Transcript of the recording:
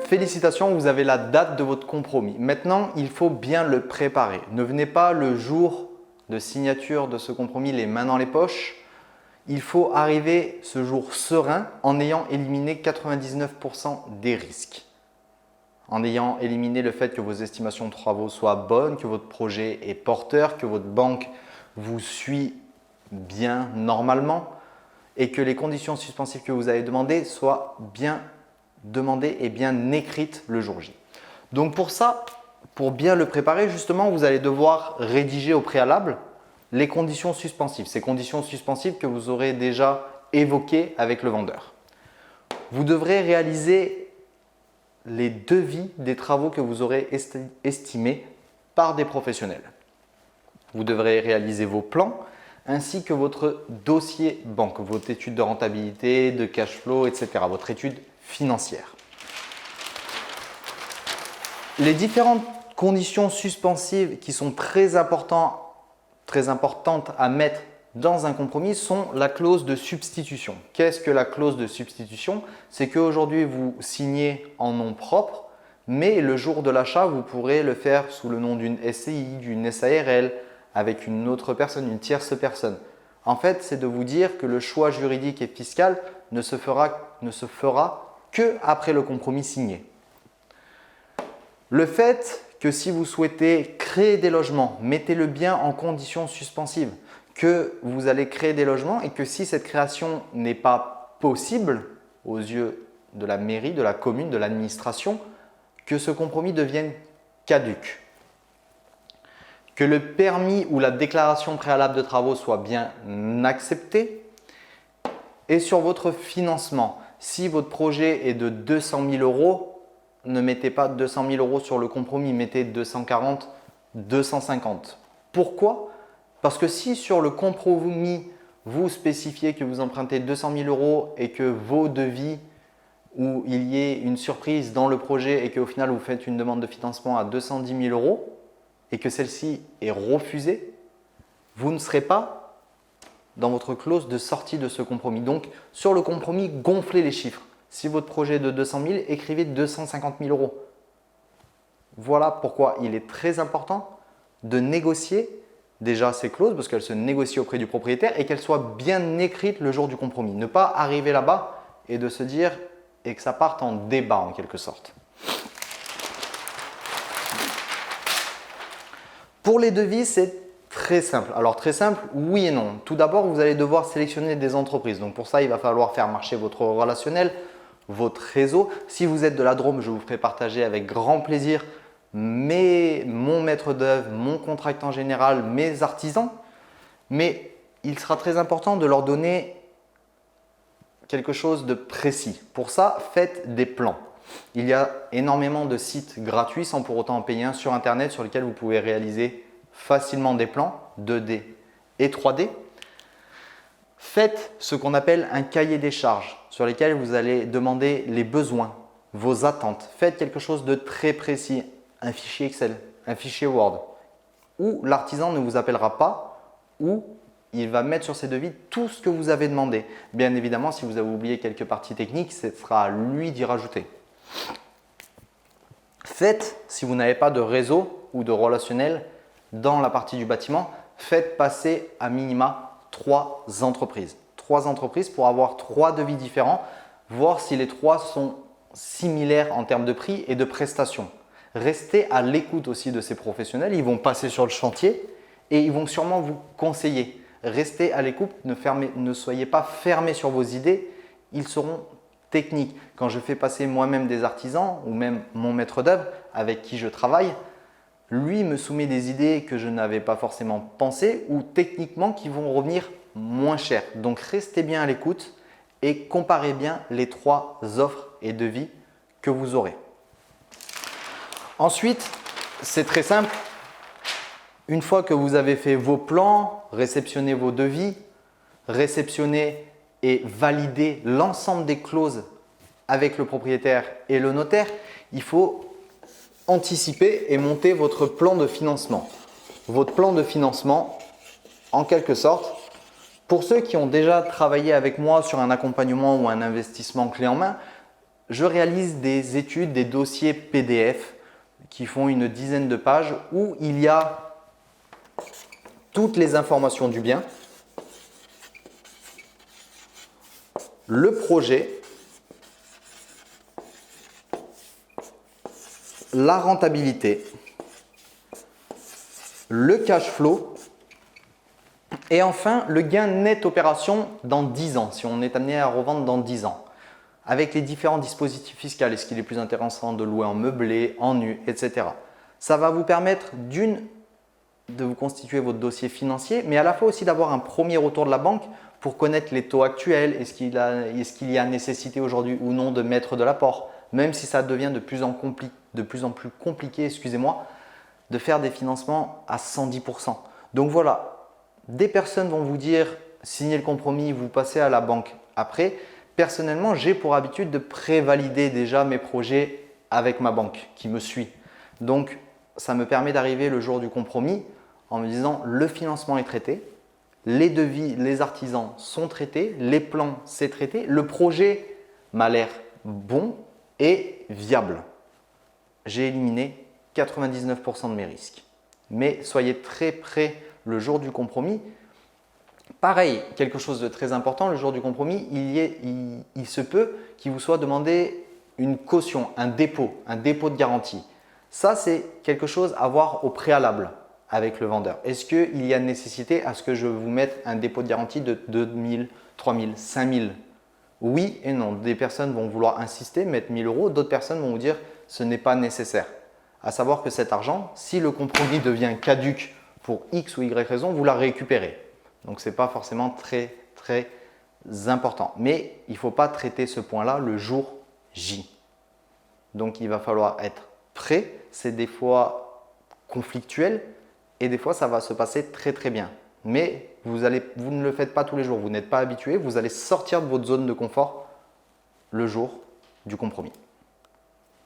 félicitations, vous avez la date de votre compromis. Maintenant, il faut bien le préparer. Ne venez pas le jour de signature de ce compromis les mains dans les poches. Il faut arriver ce jour serein en ayant éliminé 99% des risques. En ayant éliminé le fait que vos estimations de travaux soient bonnes, que votre projet est porteur, que votre banque vous suit bien normalement et que les conditions suspensives que vous avez demandées soient bien demandées et bien écrites le jour J. Donc pour ça, pour bien le préparer, justement, vous allez devoir rédiger au préalable les conditions suspensives. Ces conditions suspensives que vous aurez déjà évoquées avec le vendeur. Vous devrez réaliser les devis des travaux que vous aurez estimés par des professionnels. Vous devrez réaliser vos plans ainsi que votre dossier banque, votre étude de rentabilité, de cash flow, etc., votre étude financière. Les différentes conditions suspensives qui sont très importantes à mettre dans un compromis sont la clause de substitution. Qu'est-ce que la clause de substitution? C'est qu'aujourd'hui, vous signez en nom propre, mais le jour de l'achat, vous pourrez le faire sous le nom d'une SCI, d'une SARL, avec une autre personne, une tierce personne. En fait, c'est de vous dire que le choix juridique et fiscal ne se fera que après le compromis signé. Le fait que si vous souhaitez créer des logements, mettez-le bien en conditions suspensives, que vous allez créer des logements et que si cette création n'est pas possible aux yeux de la mairie, de la commune, de l'administration, que ce compromis devienne caduc. Que le permis ou la déclaration préalable de travaux soit bien accepté. Et sur votre financement, si votre projet est de 200 000 €, ne mettez pas 200 000 € sur le compromis, mettez 240, 250. Pourquoi? Parce que si sur le compromis, vous spécifiez que vous empruntez 200 000 € et que vos devis, où il y ait une surprise dans le projet et qu'au final, vous faites une demande de financement à 210 000 € et que celle-ci est refusée, vous ne serez pas dans votre clause de sortie de ce compromis. Donc, sur le compromis, gonflez les chiffres. Si votre projet est de 200 000, écrivez 250 000 €. Voilà pourquoi il est très important de négocier déjà ces clauses parce qu'elles se négocient auprès du propriétaire et qu'elles soient bien écrites le jour du compromis. Ne pas arriver là-bas et de se dire et que ça parte en débat en quelque sorte. Pour les devis, c'est très simple. Alors très simple, oui et non. Tout d'abord, vous allez devoir sélectionner des entreprises. Donc pour ça, il va falloir faire marcher votre relationnel, votre réseau. Si vous êtes de la Drôme, je vous ferai partager avec grand plaisir mon maître d'œuvre, mon contractant général, mes artisans. Mais il sera très important de leur donner quelque chose de précis. Pour ça, faites des plans. Il y a énormément de sites gratuits sans pour autant en payer un sur Internet sur lesquels vous pouvez réaliser facilement des plans 2D et 3D. Faites ce qu'on appelle un cahier des charges sur lesquels vous allez demander les besoins, vos attentes. Faites quelque chose de très précis, un fichier Excel, un fichier Word, où l'artisan ne vous appellera pas, où il va mettre sur ses devis tout ce que vous avez demandé. Bien évidemment, si vous avez oublié quelques parties techniques, ce sera à lui d'y rajouter. Faites, si vous n'avez pas de réseau ou de relationnel dans la partie du bâtiment, faites passer à minima 3 entreprises. 3 entreprises pour avoir 3 devis différents, voir si les 3 sont similaires en termes de prix et de prestations. Restez à l'écoute aussi de ces professionnels, ils vont passer sur le chantier et ils vont sûrement vous conseiller. Restez à l'écoute, ne soyez pas fermés sur vos idées, ils seront techniques. Quand je fais passer moi-même des artisans ou même mon maître d'œuvre avec qui je travaille, lui me soumet des idées que je n'avais pas forcément pensées ou techniquement qui vont revenir moins cher. Donc restez bien à l'écoute et comparez bien les 3 offres et devis que vous aurez. Ensuite, c'est très simple. Une fois que vous avez fait vos plans, réceptionnez vos devis, réceptionnez et validez l'ensemble des clauses avec le propriétaire et le notaire, il faut anticiper et monter votre plan de financement. Votre plan de financement, en quelque sorte, pour ceux qui ont déjà travaillé avec moi sur un accompagnement ou un investissement clé en main, je réalise des études, des dossiers PDF qui font une dizaine de pages où il y a toutes les informations du bien, le projet, la rentabilité, le cash flow et enfin le gain net opération dans 10 ans, si on est amené à revendre dans 10 ans. Avec les différents dispositifs fiscaux, est-ce qu'il est plus intéressant de louer en meublé, en nu, etc. Ça va vous permettre de vous constituer votre dossier financier, mais à la fois aussi d'avoir un premier retour de la banque pour connaître les taux actuels, est-ce qu'il y a nécessité aujourd'hui ou non de mettre de l'apport, même si ça devient de plus en plus compliqué, de faire des financements à 110%. Donc voilà, des personnes vont vous dire signez le compromis, vous passez à la banque après. Personnellement, j'ai pour habitude de prévalider déjà mes projets avec ma banque qui me suit. Donc, ça me permet d'arriver le jour du compromis en me disant le financement est traité, les devis, les artisans sont traités, les plans c'est traité, le projet m'a l'air bon et viable. J'ai éliminé 99% de mes risques. Mais soyez très près le jour du compromis. Pareil, quelque chose de très important, le jour du compromis, il se peut qu'il vous soit demandé une caution, un dépôt de garantie. Ça, c'est quelque chose à voir au préalable avec le vendeur. Est-ce qu'il y a nécessité à ce que je vous mette un dépôt de garantie de 2 000, 3 000, 5 000? Oui et non. Des personnes vont vouloir insister, mettre 1 000 euros. D'autres personnes vont vous dire ce n'est pas nécessaire. À savoir que cet argent, si le compromis devient caduc pour X ou Y raison, vous la récupérez. Donc, ce n'est pas forcément très important. Mais il ne faut pas traiter ce point-là le jour J. Donc, il va falloir être prêt. C'est des fois conflictuel et des fois, ça va se passer très bien. Mais vous ne le faites pas tous les jours. Vous n'êtes pas habitué. Vous allez sortir de votre zone de confort le jour du compromis.